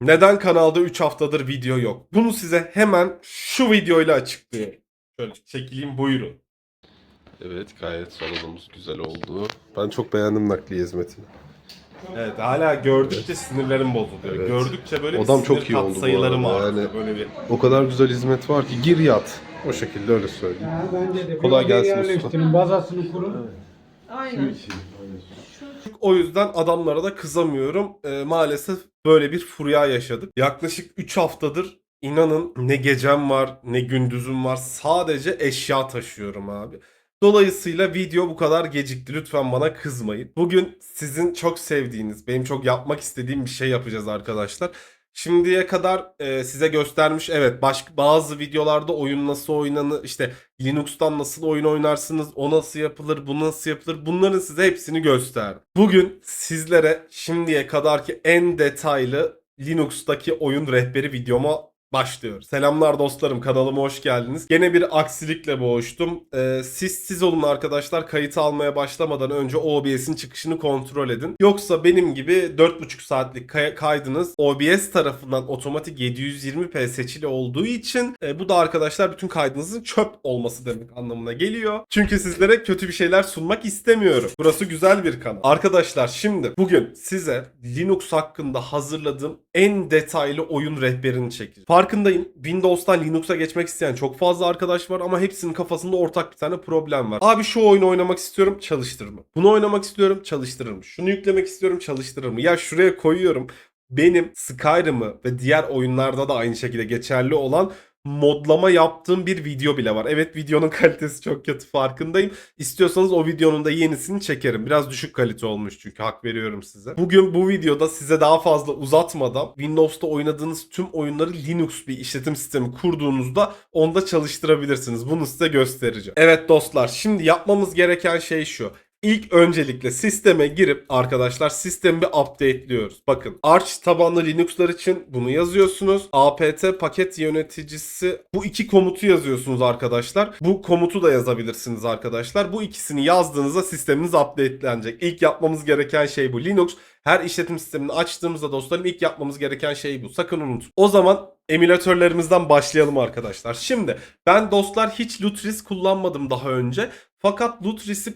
Neden kanalda 3 haftadır video yok? Bunu size hemen şu videoyla açıklıyorum. Şöyle çekileyim, buyurun. Evet, gayet salonumuz güzel oldu. Ben çok beğendim nakliye hizmetini. Evet, hala gördükçe sinirlerim bozuluyor. Evet. Gördükçe böyle Odam bir çok sinir iyi oldu bu katsayılarım arada. artıyor. Yani Böyle bir... o kadar güzel hizmet var ki gir yat. O şekilde öyle söyleyeyim. Ya bence de. Kolay Bir gelsin yerleştirin, bazasını kurun. Aynen. O yüzden adamlara da kızamıyorum. Maalesef böyle bir furya yaşadık. Yaklaşık 3 haftadır inanın ne gecem var ne gündüzüm var. Sadece eşya taşıyorum abi. Dolayısıyla video bu kadar gecikti. Lütfen bana kızmayın. Bugün sizin çok sevdiğiniz, benim çok yapmak istediğim bir şey yapacağız arkadaşlar. Şimdiye kadar size göstermiş, evet, bazı videolarda oyun nasıl oynanır, işte Linux'tan nasıl oyun oynarsınız, o nasıl yapılır, bu nasıl yapılır, bunların size hepsini gösterdim. Bugün sizlere şimdiye kadarki en detaylı Linux'taki oyun rehberi videoma başlıyoruz. Selamlar dostlarım, kanalıma hoş geldiniz. Gene bir aksilikle boğuştum. Siz olun arkadaşlar, kayıt almaya başlamadan önce OBS'in çıkışını kontrol edin. Yoksa benim gibi 4,5 saatlik kaydınız OBS tarafından otomatik 720p seçili olduğu için bu da arkadaşlar bütün kaydınızın çöp olması demek anlamına geliyor. Çünkü sizlere kötü bir şeyler sunmak istemiyorum. Burası güzel bir kanal. Arkadaşlar şimdi bugün size Linux hakkında hazırladığım en detaylı oyun rehberini çekeceğim. Farkındayım. Windows'tan Linux'a geçmek isteyen çok fazla arkadaş var ama hepsinin kafasında ortak bir tane problem var. Abi şu oyunu oynamak istiyorum, çalıştırır mı? Bunu oynamak istiyorum, çalıştırır mı? Şunu yüklemek istiyorum, çalıştırır mı? Ya şuraya koyuyorum. Benim Skyrim'ı ve diğer oyunlarda da aynı şekilde geçerli olan modlama yaptığım bir video bile var. Evet, videonun kalitesi çok kötü, farkındayım. İstiyorsanız o videonun da yenisini çekerim. Biraz düşük kalite olmuş çünkü, hak veriyorum size. Bugün bu videoda size daha fazla uzatmadan Windows'ta oynadığınız tüm oyunları Linux bir işletim sistemi kurduğunuzda onda çalıştırabilirsiniz. Bunu size göstereceğim. Evet dostlar, şimdi yapmamız gereken şey şu. İlk öncelikle sisteme girip arkadaşlar sistemi bir update'liyoruz. Bakın Arch tabanlı Linux'lar için bunu yazıyorsunuz. apt paket yöneticisi, bu iki komutu yazıyorsunuz arkadaşlar. Bu komutu da yazabilirsiniz arkadaşlar. Bu ikisini yazdığınızda sisteminiz update'lenecek. İlk yapmamız gereken şey bu. Linux her işletim sistemini açtığımızda dostlarım ilk yapmamız gereken şey bu. Sakın unutun. O zaman emülatörlerimizden başlayalım arkadaşlar. Şimdi ben dostlar hiç Lutris kullanmadım daha önce. Fakat Lutris'i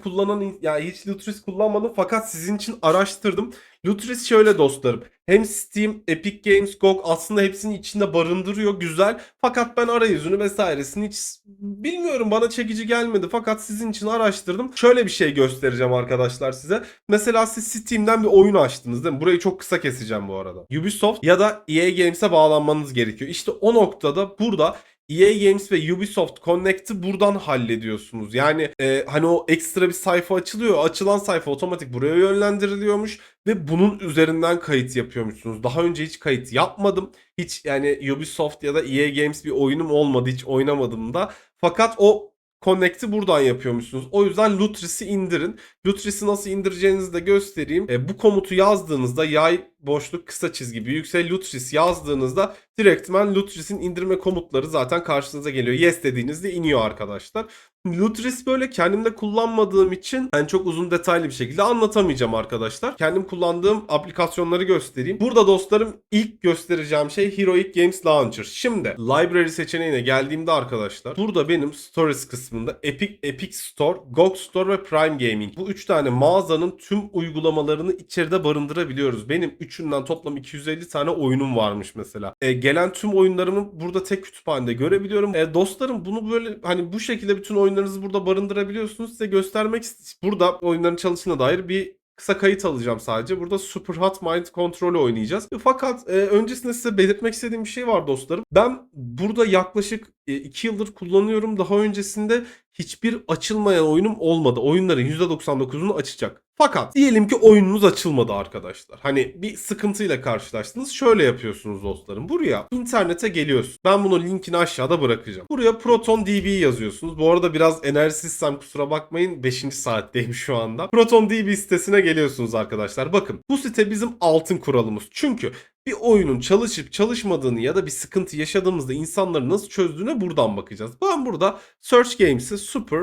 hiç Lutris kullanmadım fakat sizin için araştırdım. Lutris şöyle dostlarım. Hem Steam, Epic Games, GOG aslında hepsini içinde barındırıyor, güzel. Fakat ben arayüzünü vesairesini hiç bilmiyorum, bana çekici gelmedi. Fakat sizin için araştırdım. Şöyle bir şey göstereceğim arkadaşlar size. Mesela siz Steam'den bir oyun açtınız değil mi? Burayı çok kısa keseceğim bu arada. Ubisoft ya da EA Games'e bağlanmanız gerekiyor. İşte o noktada burada EA Games ve Ubisoft Connect'ı buradan hallediyorsunuz. Yani hani o ekstra bir sayfa açılıyor. Açılan sayfa otomatik buraya yönlendiriliyormuş ve bunun üzerinden kayıt yapıyormuşsunuz. Daha önce hiç kayıt yapmadım. Hiç yani Ubisoft ya da EA Games bir oyunum olmadı. Hiç oynamadım da. Fakat o Connect'i buradan yapıyormuşsunuz. O yüzden Lutris'i indirin. Lutris'i nasıl indireceğinizi de göstereyim. Bu komutu yazdığınızda yay, boşluk, kısa çizgi, büyükse Lutris yazdığınızda direktmen Lutris'in indirme komutları zaten karşınıza geliyor. Yes dediğinizde iniyor arkadaşlar. Lutris böyle kendimde kullanmadığım için yani çok uzun detaylı bir şekilde anlatamayacağım arkadaşlar. Kendim kullandığım aplikasyonları göstereyim. Burada dostlarım ilk göstereceğim şey Heroic Games Launcher. Şimdi library seçeneğine geldiğimde arkadaşlar burada benim Stories kısmında Epic Store, GOG Store ve Prime Gaming. Bu 3 tane mağazanın tüm uygulamalarını içeride barındırabiliyoruz. Benim üçünden toplam 250 tane oyunum varmış mesela. Gelen tüm oyunlarımı burada tek kütüphanede görebiliyorum. Dostlarım bunu böyle hani bu şekilde bütün oyunlarınızı burada barındırabiliyorsunuz. Size göstermek burada oyunların çalışına dair bir kısa kayıt alacağım sadece. Burada Super Hot Mind Control'ü oynayacağız. Fakat öncesinde size belirtmek istediğim bir şey var dostlarım. Ben burada yaklaşık 2 yıldır kullanıyorum. Daha öncesinde hiçbir açılmayan oyunum olmadı. Oyunların %99'unu açacak. Fakat diyelim ki oyununuz açılmadı arkadaşlar. Hani bir sıkıntıyla karşılaştınız. Şöyle yapıyorsunuz dostlarım. Buraya internete geliyorsunuz. Ben bunun linkini aşağıda bırakacağım. Buraya ProtonDB yazıyorsunuz. Bu arada biraz enerjisizsem kusura bakmayın. 5. saatteyim şu anda. ProtonDB sitesine geliyorsunuz arkadaşlar. Bakın bu site bizim altın kuralımız. Çünkü bir oyunun çalışıp çalışmadığını ya da bir sıkıntı yaşadığımızda insanların nasıl çözdüğüne buradan bakacağız. Ben burada Search Games'e Super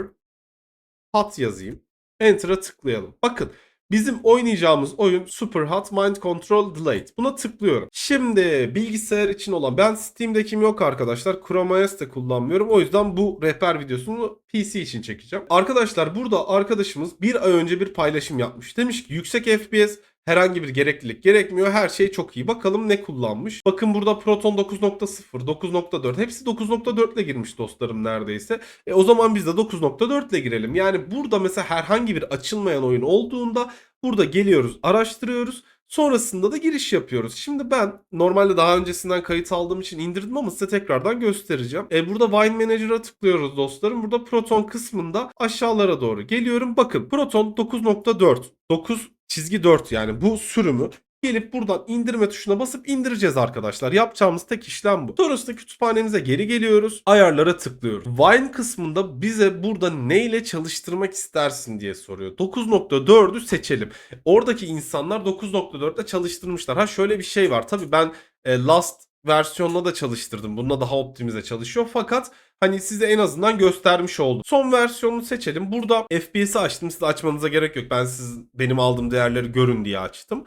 Hot yazayım. Enter'a tıklayalım. Bakın Bizim oynayacağımız oyun Superhot Mind Control Delayed. Buna tıklıyorum. Şimdi bilgisayar için olan, ben Steam'dekim yok arkadaşlar. Chrome OS de kullanmıyorum. O yüzden bu rehber videosunu PC için çekeceğim. Arkadaşlar burada arkadaşımız bir ay önce bir paylaşım yapmış. Demiş ki yüksek FPS, herhangi bir gereklilik gerekmiyor. Her şey çok iyi. Bakalım ne kullanmış. Bakın burada Proton 9.0, 9.4. Hepsi 9.4 ile girmiş dostlarım neredeyse. O zaman biz de 9.4 ile girelim. Yani burada mesela herhangi bir açılmayan oyun olduğunda burada geliyoruz, araştırıyoruz. Sonrasında da giriş yapıyoruz. Şimdi ben normalde daha öncesinden kayıt aldığım için indirdim ama size tekrardan göstereceğim. Burada Wine Manager'a tıklıyoruz dostlarım. Burada Proton kısmında aşağılara doğru geliyorum. Bakın Proton 9.4. 9.4 yani bu sürümü gelip buradan indirme tuşuna basıp indireceğiz arkadaşlar. Yapacağımız tek işlem bu. Sonrasında kütüphanemize geri geliyoruz. Ayarlara tıklıyoruz. Wine kısmında bize burada neyle çalıştırmak istersin diye soruyor. 9.4'ü seçelim. Oradaki insanlar 9.4'te çalıştırmışlar. Ha şöyle bir şey var. Tabii ben Last versiyonla da çalıştırdım. Bununla daha optimize çalışıyor. Fakat hani size en azından göstermiş oldum. Son versiyonunu seçelim. Burada FPS'i açtım. Siz de açmanıza gerek yok. Ben benim aldığım değerleri görün diye açtım.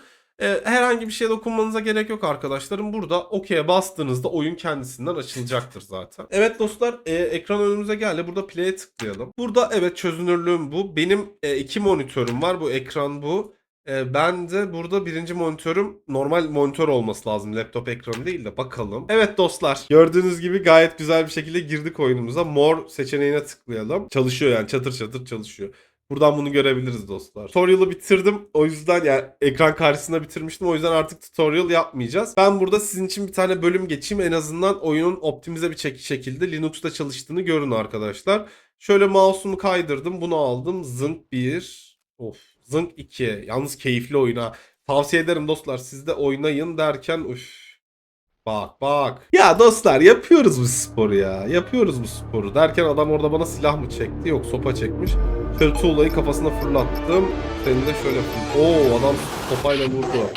Herhangi bir şeye dokunmanıza gerek yok arkadaşlarım. Burada OK'ye bastığınızda oyun kendisinden açılacaktır zaten. Evet dostlar, ekran önümüze geldi. Burada play'e tıklayalım. Burada evet çözünürlüğüm bu. Benim iki monitörüm var. Bu ekran bu. Ben de burada birinci monitörüm normal monitör olması lazım. Laptop ekranı değil de bakalım. Evet dostlar, gördüğünüz gibi gayet güzel bir şekilde girdik oyunumuza. More seçeneğine tıklayalım. Çalışıyor yani, çatır çatır çalışıyor. Buradan bunu görebiliriz dostlar. Tutorial'ı bitirdim. O yüzden yani ekran karşısında bitirmiştim. O yüzden artık tutorial yapmayacağız. Ben burada sizin için bir tane bölüm geçeyim. En azından oyunun optimize bir şekilde Linux'ta çalıştığını görün arkadaşlar. Şöyle mouse'umu kaydırdım. Bunu aldım. Zınk 1. Of. Zınk 2. Yalnız keyifli oyun ha. Tavsiye ederim dostlar. Siz de oynayın derken üf. Bak bak. Ya dostlar yapıyoruz bu sporu ya. Yapıyoruz bu sporu. Derken adam orada bana silah mı çekti? Yok, sopa çekmiş. Şöyle tuğlayı kafasına fırlattım. Seni de şöyle Oo, adam sopayla vurdu.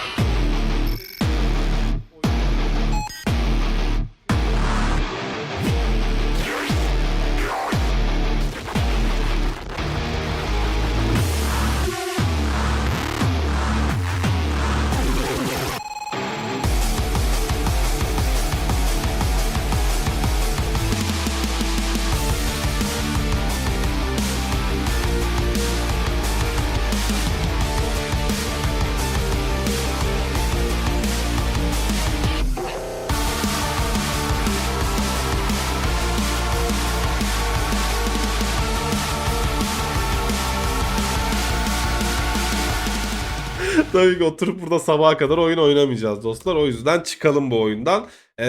Tabii ki oturup burada sabaha kadar oyun oynamayacağız dostlar. O yüzden çıkalım bu oyundan.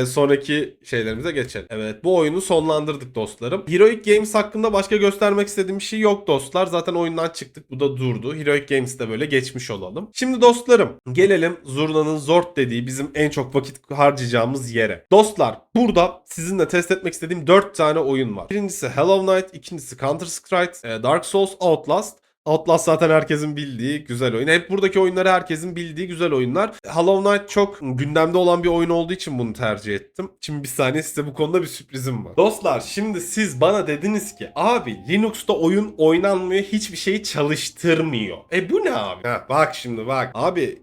Sonraki şeylerimize geçelim. Evet, bu oyunu sonlandırdık dostlarım. Heroic Games hakkında başka göstermek istediğim bir şey yok dostlar. Zaten oyundan çıktık. Bu da durdu. Heroic Games'te böyle geçmiş olalım. Şimdi dostlarım gelelim Zurna'nın Zord dediği bizim en çok vakit harcayacağımız yere. Dostlar burada sizinle test etmek istediğim 4 tane oyun var. Birincisi Hollow Knight, ikincisi Counter Strike, Dark Souls, Outlast. Outlast zaten herkesin bildiği güzel oyun. Hep buradaki oyunları herkesin bildiği güzel oyunlar. Hollow Knight çok gündemde olan bir oyun olduğu için bunu tercih ettim. Şimdi bir saniye, size bu konuda bir sürprizim var. Dostlar şimdi siz bana dediniz ki abi Linux'ta oyun oynanmıyor, hiçbir şeyi çalıştırmıyor. Bu ne abi? Bak şimdi bak. Abi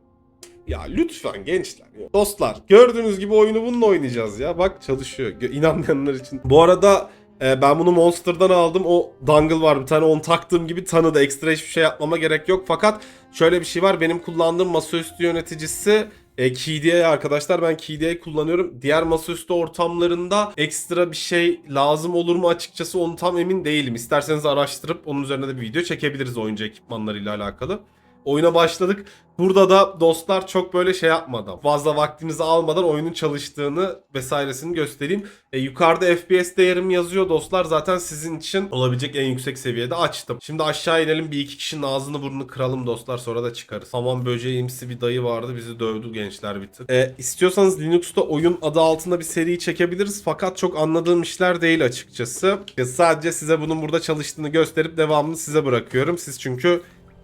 ya lütfen gençler. Ya. Dostlar gördüğünüz gibi oyunu bununla oynayacağız ya. Bak çalışıyor. İnanmayanlar için. Bu arada ben bunu Monster'dan aldım. O dongle var bir tane, onu taktığım gibi tanıdı. Ekstra hiçbir şey yapmama gerek yok. Fakat şöyle bir şey var. Benim kullandığım masaüstü yöneticisi KDA arkadaşlar. Ben KDA kullanıyorum. Diğer masaüstü ortamlarında ekstra bir şey lazım olur mu açıkçası onu tam emin değilim. İsterseniz araştırıp onun üzerine de bir video çekebiliriz oyuncu ekipmanlarıyla alakalı. Oyuna başladık. Burada da dostlar çok böyle şey yapmadan, fazla vaktinizi almadan oyunun çalıştığını vesairesini göstereyim. Yukarıda FPS değerim yazıyor dostlar. Zaten sizin için olabilecek en yüksek seviyede açtım. Şimdi aşağı inelim, bir iki kişinin ağzını burnunu kıralım dostlar, sonra da çıkarız. Hamam böceğimsi bir dayı vardı, bizi dövdü gençler bir tık. İstiyorsanız Linux'ta oyun adı altında bir seri çekebiliriz. Fakat çok anladığım işler değil açıkçası. Sadece size bunun burada çalıştığını gösterip devamını size bırakıyorum. Siz çünkü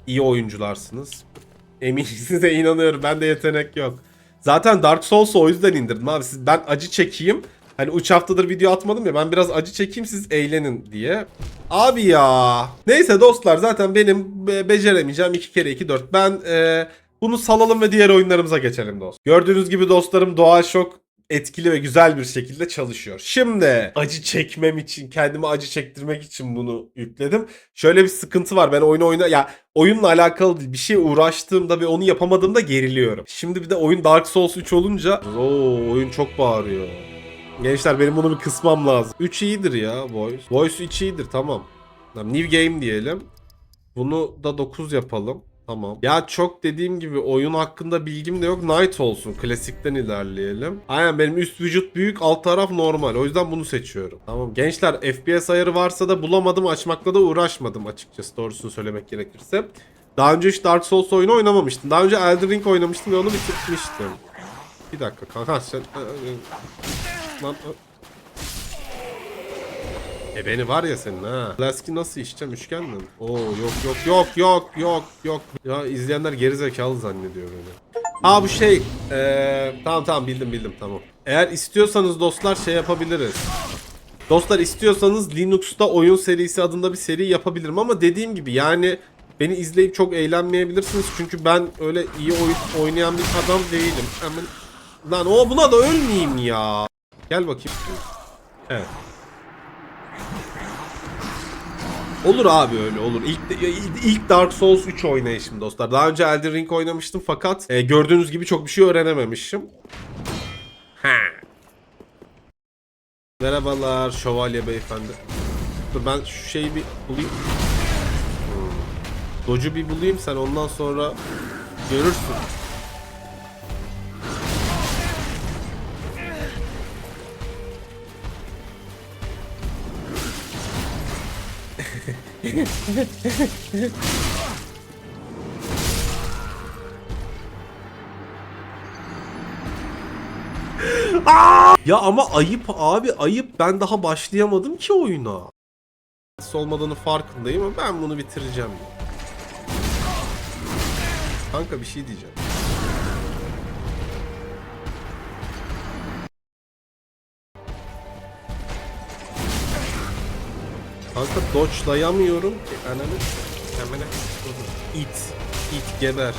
iyi oyuncularsınız. Eminim, size inanıyorum. Bende yetenek yok. Zaten Dark Souls'u o yüzden indirdim abi. Ben acı çekeyim. Hani 3 haftadır video atmadım ya, ben biraz acı çekeyim siz eğlenin diye. Abi ya. Neyse dostlar, zaten benim beceremeyeceğim 2 kere 2 4. Ben bunu salalım ve diğer oyunlarımıza geçelim dost. Gördüğünüz gibi dostlarım, DualShock etkili ve güzel bir şekilde çalışıyor. Şimdi acı çekmem için, kendime acı çektirmek için bunu yükledim. Şöyle bir sıkıntı var. Ben oyunla alakalı değil. Bir şey uğraştığımda ve onu yapamadığımda geriliyorum. Şimdi bir de oyun Dark Souls 3 olunca oyun çok bağırıyor. Gençler, benim bunu bir kısmam lazım. 3 iyidir ya Voice. Voice 3 iyidir, tamam. Tamam, New Game diyelim. Bunu da 9 yapalım. Tamam. Ya çok dediğim gibi oyun hakkında bilgim de yok. Knight olsun. Klasikten ilerleyelim. Aynen, benim üst vücut büyük, alt taraf normal. O yüzden bunu seçiyorum. Tamam gençler, FPS ayarı varsa da bulamadım. Açmakla da uğraşmadım açıkçası, doğrusunu söylemek gerekirse. Daha önce hiç Dark Souls oyunu oynamamıştım. Daha önce Elden Ring oynamıştım ve onu bitirmiştim. Bir dakika kanka sen... Lan... Beni var ya senin ha. Flask'i nasıl içeceğim, üçgen mi? Oo yok. Ya izleyenler gerizekalı zannediyor beni. Ha bu şey. Tamam bildim tamam. Eğer istiyorsanız dostlar şey yapabiliriz. Dostlar istiyorsanız Linux'ta oyun serisi adında bir seri yapabilirim ama dediğim gibi yani beni izleyip çok eğlenmeyebilirsiniz çünkü ben öyle iyi oyun oynayan bir adam değilim. Hemen... Lan buna da ölmeyeyim ya. Gel bakayım. Evet. Olur abi, öyle olur. İlk Dark Souls 3 oynayışım dostlar. Daha önce Elden Ring oynamıştım fakat gördüğünüz gibi çok bir şey öğrenememişim. Ha. Merhabalar şövalye beyefendi. Dur ben şu şeyi bir bulayım. Doge'u bir bulayım, sen ondan sonra görürsün. Ya ama ayıp abi, ayıp. Ben daha başlayamadım ki oyuna. Olmadığını farkındayım ama ben bunu bitireceğim. Kanka bir şey diyeceğim. Kanka dodge'layamıyorum ki. Hemen it geber.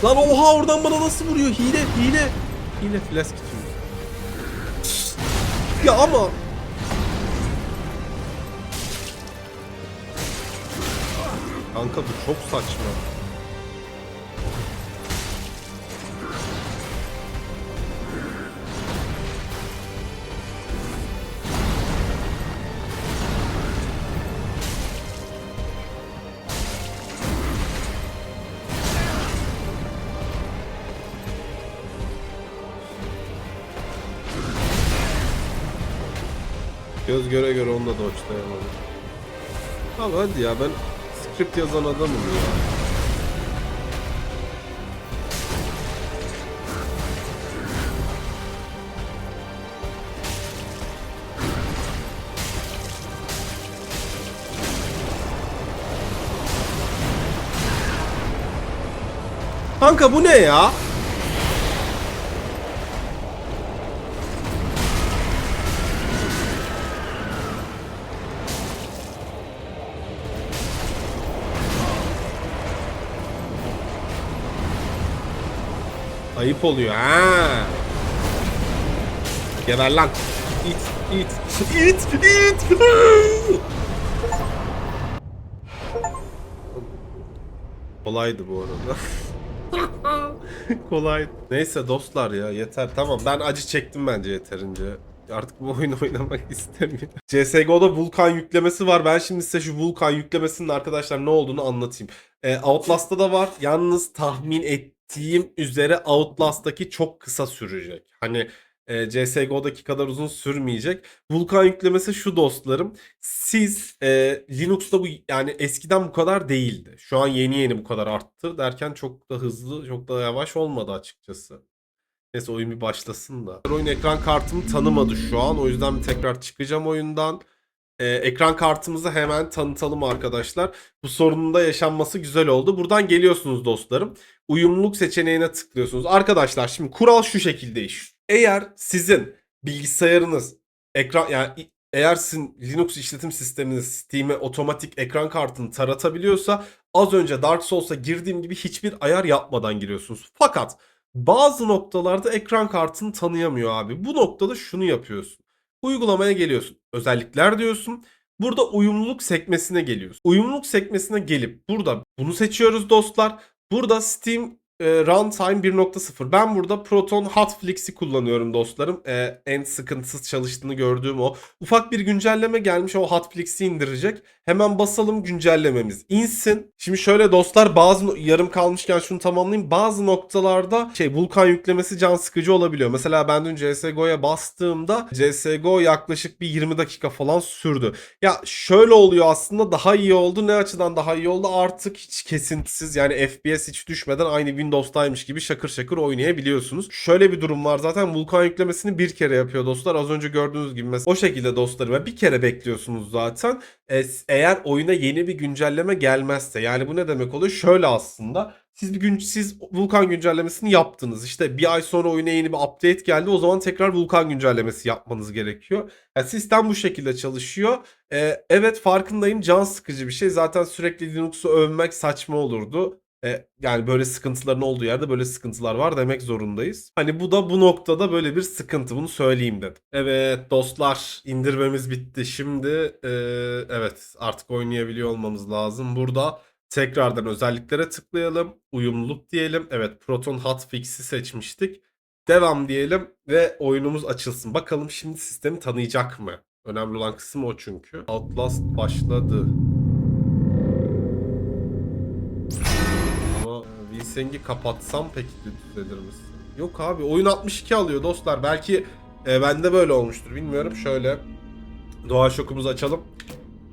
Lan oha, oradan bana nasıl vuruyor? Hile flash tutuyor. Ya ama kanka bu çok saçma. Göz göre onu da dodge'layamadım. Abi hadi ya, ben script yazan adamım ya. Kanka bu ne ya? Ayıp oluyor ha. Geber lan. İt. Kolaydı bu arada. Kolay. Neyse dostlar ya, yeter. Tamam, ben acı çektim bence yeterince. Artık bu oyunu oynamak istemiyorum. CSGO'da Vulkan yüklemesi var. Ben şimdi size şu Vulkan yüklemesinin arkadaşlar ne olduğunu anlatayım. Outlast'ta da var. Yalnız tahmin ettiğim üzere Outlast'taki çok kısa sürecek. Hani CSGO'daki kadar uzun sürmeyecek. Vulkan yüklemesi şu dostlarım. Siz Linux'ta bu yani eskiden bu kadar değildi. Şu an yeni bu kadar arttı derken çok da hızlı, çok da yavaş olmadı açıkçası. Neyse oyun bir başlasın da. Oyun ekran kartımı tanımadı şu an. O yüzden bir tekrar çıkacağım oyundan. Ekran kartımızı hemen tanıtalım arkadaşlar. Bu sorunun da yaşanması güzel oldu. Buradan geliyorsunuz dostlarım. Uyumluluk seçeneğine tıklıyorsunuz. Arkadaşlar şimdi kural şu şekilde iş. Eğer sizin bilgisayarınız, ekran yani eğer sizin Linux işletim sisteminiz Steam'e otomatik ekran kartını taratabiliyorsa az önce Dark Souls'a girdiğim gibi hiçbir ayar yapmadan giriyorsunuz. Fakat bazı noktalarda ekran kartını tanıyamıyor abi. Bu noktada şunu yapıyorsun. Uygulamaya geliyorsun. Özellikler diyorsun. Burada uyumluluk sekmesine geliyoruz. Uyumluluk sekmesine gelip burada bunu seçiyoruz dostlar. Burada Steam Runtime 1.0. Ben burada Proton Hotflix'i kullanıyorum dostlarım. En sıkıntısız çalıştığını gördüğüm o. Ufak bir güncelleme gelmiş, o Hotflix'i indirecek. Hemen basalım, güncellememiz insin. Şimdi şöyle dostlar, bazı yarım kalmışken şunu tamamlayayım. Bazı noktalarda Vulkan yüklemesi can sıkıcı olabiliyor. Mesela ben dün CSGO'ya bastığımda CSGO yaklaşık bir 20 dakika falan sürdü. Ya şöyle oluyor, aslında daha iyi oldu. Ne açıdan daha iyi oldu? Artık hiç kesintisiz, yani FPS hiç düşmeden aynı Windows'taymış gibi şakır şakır oynayabiliyorsunuz. Şöyle bir durum var, zaten Vulkan yüklemesini bir kere yapıyor dostlar. Az önce gördüğünüz gibi mesela o şekilde dostlarım. Ve bir kere bekliyorsunuz zaten. Eğer oyuna yeni bir güncelleme gelmezse, yani bu ne demek oluyor? Şöyle aslında siz Vulkan güncellemesini yaptınız. İşte bir ay sonra oyuna yeni bir update geldi. O zaman tekrar Vulkan güncellemesi yapmanız gerekiyor. Yani sistem bu şekilde çalışıyor. Evet, farkındayım, can sıkıcı bir şey. Zaten sürekli Linux'u övmek saçma olurdu. Yani böyle sıkıntıların olduğu yerde böyle sıkıntılar var demek zorundayız. Hani bu da bu noktada böyle bir sıkıntı, bunu söyleyeyim dedim. Evet dostlar, indirmemiz bitti. Şimdi evet, artık oynayabiliyor olmamız lazım. Burada tekrardan özelliklere tıklayalım. Uyumluluk diyelim. Evet, Proton Hotfix'i seçmiştik. Devam diyelim ve oyunumuz açılsın. Bakalım şimdi sistemi tanıyacak mı? Önemli olan kısım o çünkü. Outlast başladı. Ama VSynC'i kapatsam peki düzelir misin? Yok abi, oyun 62 alıyor dostlar. Belki bende böyle olmuştur, bilmiyorum. Şöyle DualShock'umuzu açalım.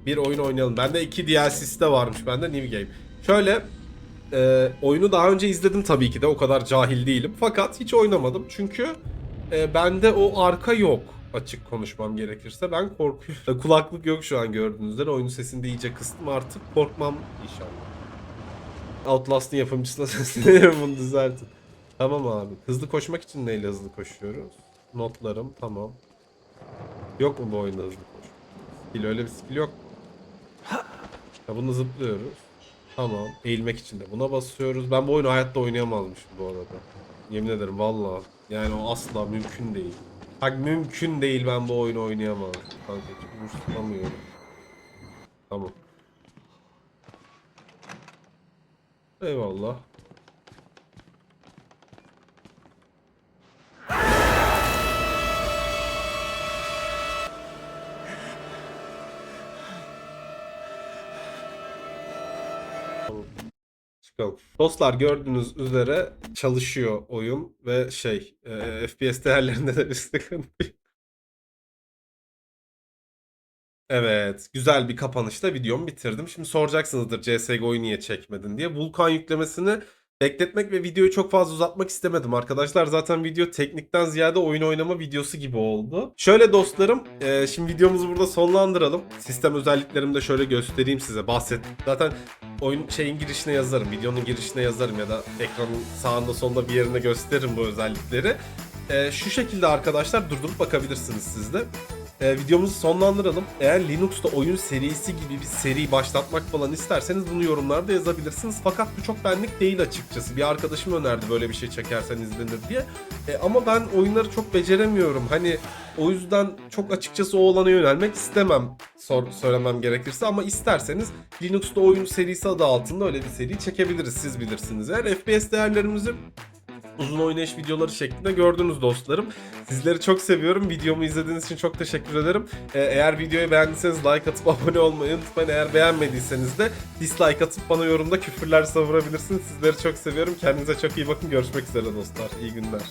Bir oyun oynayalım. Bende 2 DLC'si de varmış bende, New Game. Şöyle oyunu daha önce izledim tabii ki de, o kadar cahil değilim. Fakat hiç oynamadım çünkü bende o arka yok, açık konuşmam gerekirse. Ben korkuyorum. Kulaklık yok şu an gördüğünüz üzere. Oyunun sesini de iyice kıstım, artık korkmam inşallah. Outlast'ın yapımcısına sesleniyorum, bunu düzeltin. Tamam abi. Hızlı koşmak için neyle hızlı koşuyoruz? Notlarım tamam. Yok mu bu oyunda hızlı koşmak? Skill, öyle bir skill yok. Ya bunu zıplıyoruz. Tamam. Eğilmek için de buna basıyoruz. Ben bu oyunu hayatta oynayamazmışım bu arada. Yemin ederim valla. Yani o asla mümkün değil. Bak, mümkün değil, ben bu oyunu oynayamam. Kanka hiç vurslamıyorum. Tamam. Eyvallah. Çıkalım. Dostlar, gördüğünüz üzere çalışıyor oyun ve FPS değerlerinde de bir sıkıntı. Evet, güzel bir kapanışla videomu bitirdim. Şimdi soracaksınızdır CSGO'yu niye çekmedin diye. Vulkan yüklemesini bekletmek ve videoyu çok fazla uzatmak istemedim arkadaşlar. Zaten video teknikten ziyade oyun oynama videosu gibi oldu. Şöyle dostlarım, şimdi videomuzu burada sonlandıralım. Sistem özelliklerimi de şöyle göstereyim size. Zaten oyun girişine yazarım, videonun girişine yazarım ya da ekranın sağında solunda bir yerine gösteririm bu özellikleri. Şu şekilde arkadaşlar, durdurup bakabilirsiniz siz de. Videomuzu sonlandıralım. Eğer Linux'ta oyun serisi gibi bir seri başlatmak falan isterseniz bunu yorumlarda yazabilirsiniz. Fakat bu çok benlik değil açıkçası. Bir arkadaşım önerdi böyle bir şey çekersen izlenir diye. Ama ben oyunları çok beceremiyorum. Hani o yüzden çok açıkçası o alana yönelmek istemem, söylemem gerekirse. Ama isterseniz Linux'ta oyun serisi adı altında öyle bir seri çekebiliriz. Siz bilirsiniz. Eğer FPS değerlerimizi uzun oynayış videoları şeklinde gördünüz dostlarım. Sizleri çok seviyorum. Videomu izlediğiniz için çok teşekkür ederim. Eğer videoyu beğendiyseniz like atıp abone olmayı unutmayın. Eğer beğenmediyseniz de dislike atıp bana yorumda küfürler savurabilirsiniz. Sizleri çok seviyorum. Kendinize çok iyi bakın. Görüşmek üzere dostlar. İyi günler.